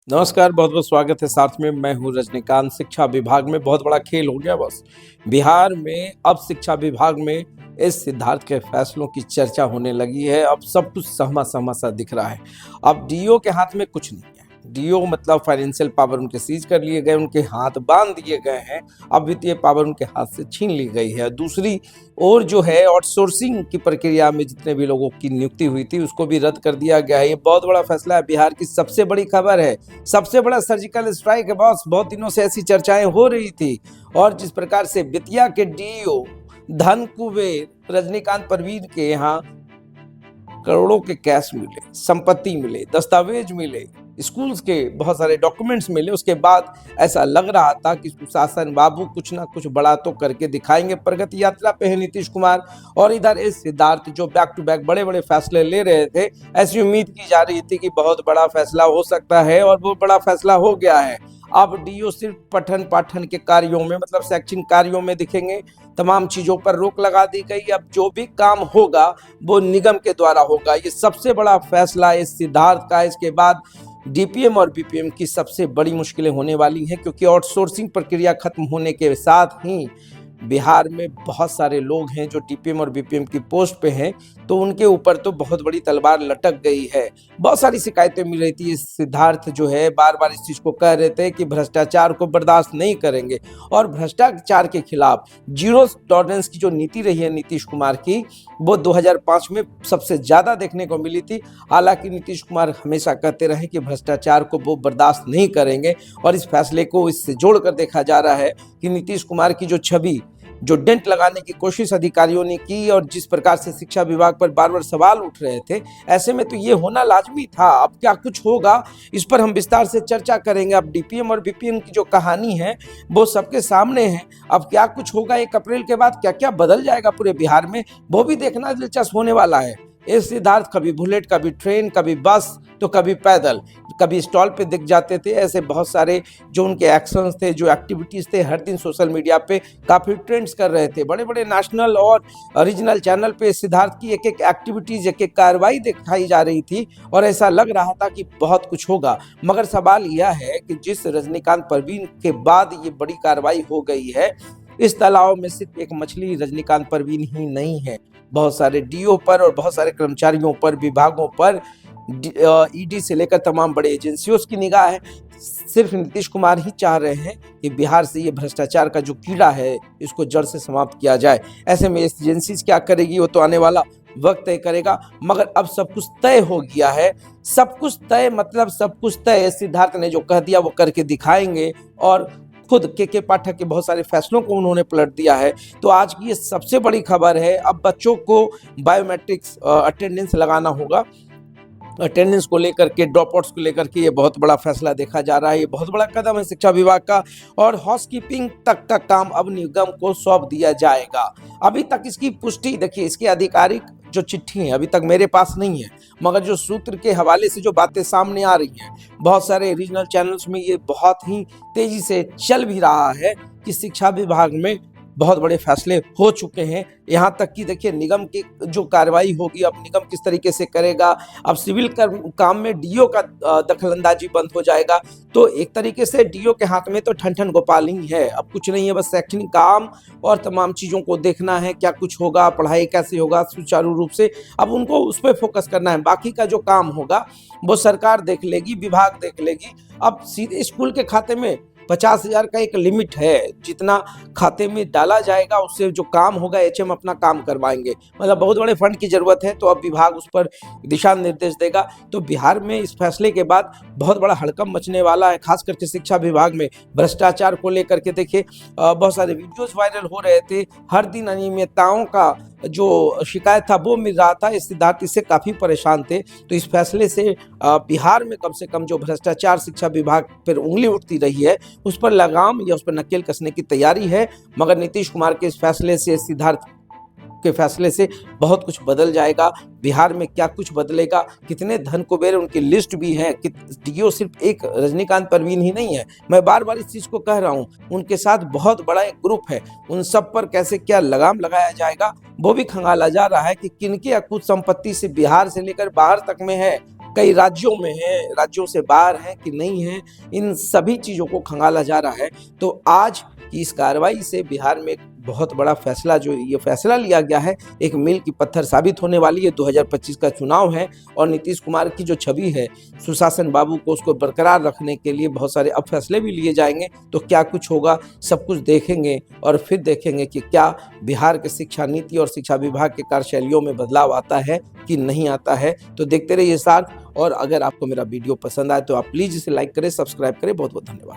नमस्कार, बहुत बहुत स्वागत है। साथ में मैं हूँ रजनीकांत। शिक्षा विभाग में बहुत बड़ा खेल हो गया बस। बिहार में अब शिक्षा विभाग में इस सिद्धार्थ के फैसलों की चर्चा होने लगी है। अब सब कुछ सहमा सहमा सा दिख रहा है। अब डीओ के हाथ में कुछ नहीं है। डीओ मतलब फाइनेंशियल पावर उनके सीज कर लिए गए, उनके हाथ बांध दिए गए हैं। अब वित्तीय पावर उनके हाथ से छीन ली गई है। दूसरी और जो है आउटसोर्सिंग की प्रक्रिया में जितने भी लोगों की नियुक्ति हुई थी उसको भी रद्द कर दिया गया है। ये बहुत बड़ा फैसला है। बिहार की सबसे बड़ी खबर है, सबसे बड़ा सर्जिकल स्ट्राइक है बॉस। बहुत दिनों से ऐसी चर्चाएं हो रही थी। और जिस प्रकार से बेतिया के डीईओ धन कुबेर रजनीकांत परवीन के यहाँ करोड़ों के कैश मिले, संपत्ति मिले, दस्तावेज मिले, स्कूल्स के बहुत सारे डॉक्यूमेंट्स मिले, उसके बाद ऐसा लग रहा था कि सुशासन बाबू कुछ ना कुछ बड़ा तो करके दिखाएंगे। प्रगति यात्रा पे है नीतीश कुमार और इधर इस सिद्धार्थ जो बैक टू बैक बड़े बड़े फैसले ले रहे थे। ऐसी उम्मीद की जा रही थी कि बहुत बड़ा फैसला हो सकता है और वो बड़ा फैसला हो गया है। अब डीओ सिर्फ पठन पाठन के कार्यों में मतलब शैक्षणिक कार्यों में दिखेंगे। तमाम चीजों पर रोक लगा दी गई। अब जो भी काम होगा वो निगम के द्वारा होगा। ये सबसे बड़ा फैसला इस सिद्धार्थ का। इसके बाद डीपीएम और बीपीएम की सबसे बड़ी मुश्किलें होने वाली हैं, क्योंकि आउटसोर्सिंग प्रक्रिया खत्म होने के साथ ही बिहार में बहुत सारे लोग हैं जो डीपीएम और बीपीएम की पोस्ट पे हैं, तो उनके ऊपर तो बहुत बड़ी तलवार लटक गई है। बहुत सारी शिकायतें मिल रही थी। सिद्धार्थ जो है बार बार इस चीज को कह रहे थे कि भ्रष्टाचार को बर्दाश्त नहीं करेंगे और भ्रष्टाचार के खिलाफ जीरो टॉलरेंस की जो नीति रही है नीतीश कुमार की, वो 2005 में सबसे ज्यादा देखने को मिली थी। हालांकि नीतीश कुमार हमेशा कहते रहे कि भ्रष्टाचार को वो बर्दाश्त नहीं करेंगे और इस फैसले को इससे जोड़कर देखा जा रहा है कि नीतीश कुमार की जो छवि, जो डेंट लगाने की कोशिश अधिकारियों ने की और जिस प्रकार से शिक्षा विभाग पर बार बार सवाल उठ रहे थे, ऐसे में तो ये होना लाजमी था। अब क्या कुछ होगा इस पर हम विस्तार से चर्चा करेंगे। अब डीपीएम और बीपीएम की जो कहानी है वो सबके सामने है। अब क्या कुछ होगा 1 अप्रैल के बाद, क्या क्या बदल जाएगा पूरे बिहार में, वो भी देखना दिलचस्प होने वाला है। ये सिद्धार्थ कभी बुलेट, कभी ट्रेन, कभी बस, तो कभी पैदल, कभी स्टॉल पे दिख जाते थे। ऐसे बहुत सारे जो उनके एक्शंस थे, जो एक्टिविटीज थे, हर दिन सोशल मीडिया पे काफी ट्रेंड्स कर रहे थे। बड़े बड़े नेशनल और रीजनल चैनल पे सिद्धार्थ की एक एक एक्टिविटीज, एक एक कार्रवाई दिखाई जा रही थी और ऐसा लग रहा था कि बहुत कुछ होगा। मगर सवाल यह है कि जिस रजनीकांत परवीन के बाद ये बड़ी कार्रवाई हो गई है, इस तालाब में सिर्फ एक मछली रजनीकांत परवीन ही नहीं है। बहुत सारे डीओ पर और बहुत सारे कर्मचारियों पर, विभागों पर, ईडी से लेकर तमाम बड़े एजेंसियों की निगाह है। सिर्फ नीतीश कुमार ही चाह रहे हैं कि बिहार से ये भ्रष्टाचार का जो कीड़ा है इसको जड़ से समाप्त किया जाए। ऐसे में एजेंसी क्या करेगी वो तो आने वाला वक्त तय करेगा। मगर अब सब कुछ तय हो गया है। सब कुछ तय मतलब सब कुछ तय। सिद्धार्थ ने जो कह दिया वो करके दिखाएंगे और खुद के पाठक के बहुत सारे फैसलों को उन्होंने पलट दिया है। तो आज की ये सबसे बड़ी खबर है। अब बच्चों को बायोमेट्रिक्स अटेंडेंस लगाना होगा। अटेंडेंस को लेकर के, ड्रॉप आउट्स को लेकर के ये बहुत बड़ा फैसला देखा जा रहा है। ये बहुत बड़ा कदम है शिक्षा विभाग का। और हाउसकीपिंग तक का काम अब निगम को सौंप दिया जाएगा। अभी तक इसकी पुष्टि, देखिए इसकी आधिकारिक जो चिट्ठी है अभी तक मेरे पास नहीं है, मगर जो सूत्र के हवाले से जो बातें सामने आ रही हैं, बहुत सारे रीजनल चैनल्स में ये बहुत ही तेजी से चल भी रहा है कि शिक्षा विभाग में बहुत बड़े फैसले हो चुके हैं। यहाँ तक कि देखिए निगम की जो कार्रवाई होगी, अब निगम किस तरीके से करेगा। अब सिविल काम में डीओ का दखलंदाजी बंद हो जाएगा। तो एक तरीके से डीओ के हाथ में तो ठन ठन गोपाल ही है। अब कुछ नहीं है, बस शैक्षणिक काम और तमाम चीज़ों को देखना है। क्या कुछ होगा, पढ़ाई कैसे होगा सुचारू रूप से, अब उनको उस पर फोकस करना है। बाकी का जो काम होगा वो सरकार देख लेगी, विभाग देख लेगी। अब सीधे स्कूल के खाते में 50,000 का एक लिमिट है, जितना खाते में डाला जाएगा उससे जो काम होगा एचएम अपना काम करवाएंगे। मतलब बहुत बड़े फंड की जरूरत है, तो अब विभाग उस पर दिशा निर्देश देगा। तो बिहार में इस फैसले के बाद बहुत बड़ा हड़कंप मचने वाला है, खास करके शिक्षा विभाग में। भ्रष्टाचार को लेकर के देखिए बहुत सारे वीडियोज वायरल हो रहे थे। हर दिन अनियमितताओं का जो शिकायत था वो मिल रहा था। इस सिद्धार्थ इससे काफ़ी परेशान थे। तो इस फैसले से बिहार में कम से कम जो भ्रष्टाचार शिक्षा विभाग पर उंगली उठती रही है उस पर लगाम या उस पर नकेल कसने की तैयारी है। मगर नीतीश कुमार के इस फैसले से, सिद्धार्थ के फैसले से बहुत कुछ बदल जाएगा। बिहार में क्या कुछ बदलेगा, कितने धन कुबेर, उनकी लिस्ट भी है कि डीओ सिर्फ एक रजनीकांत परवीन ही नहीं है। मैं बार बार इस चीज को कह रहा हूँ, उनके साथ बहुत बड़ा एक ग्रुप है। उन सब पर कैसे क्या लगाम लगाया जाएगा वो भी खंगाला जा रहा है कि किनके अकुत संपत्ति से बिहार से लेकर बाहर तक में है। कई राज्यों में है, राज्यों से बाहर है कि नहीं है, इन सभी चीज़ों को खंगाला जा रहा है। तो आज की इस कार्रवाई से बिहार में एक बहुत बड़ा फैसला, जो ये फैसला लिया गया है, एक मील की पत्थर साबित होने वाली है। 2025 का चुनाव है और नीतीश कुमार की जो छवि है, सुशासन बाबू को, उसको बरकरार रखने के लिए बहुत सारे अब फैसले भी लिए जाएंगे। तो क्या कुछ होगा, सब कुछ देखेंगे और फिर देखेंगे कि क्या बिहार के शिक्षा नीति और शिक्षा विभाग के कार्यशैलियों में बदलाव आता है कि नहीं आता है। तो देखते रहिए साथ, और अगर आपको मेरा वीडियो पसंद आए तो आप प्लीज़ इसे लाइक करें, सब्सक्राइब करें। बहुत बहुत धन्यवाद।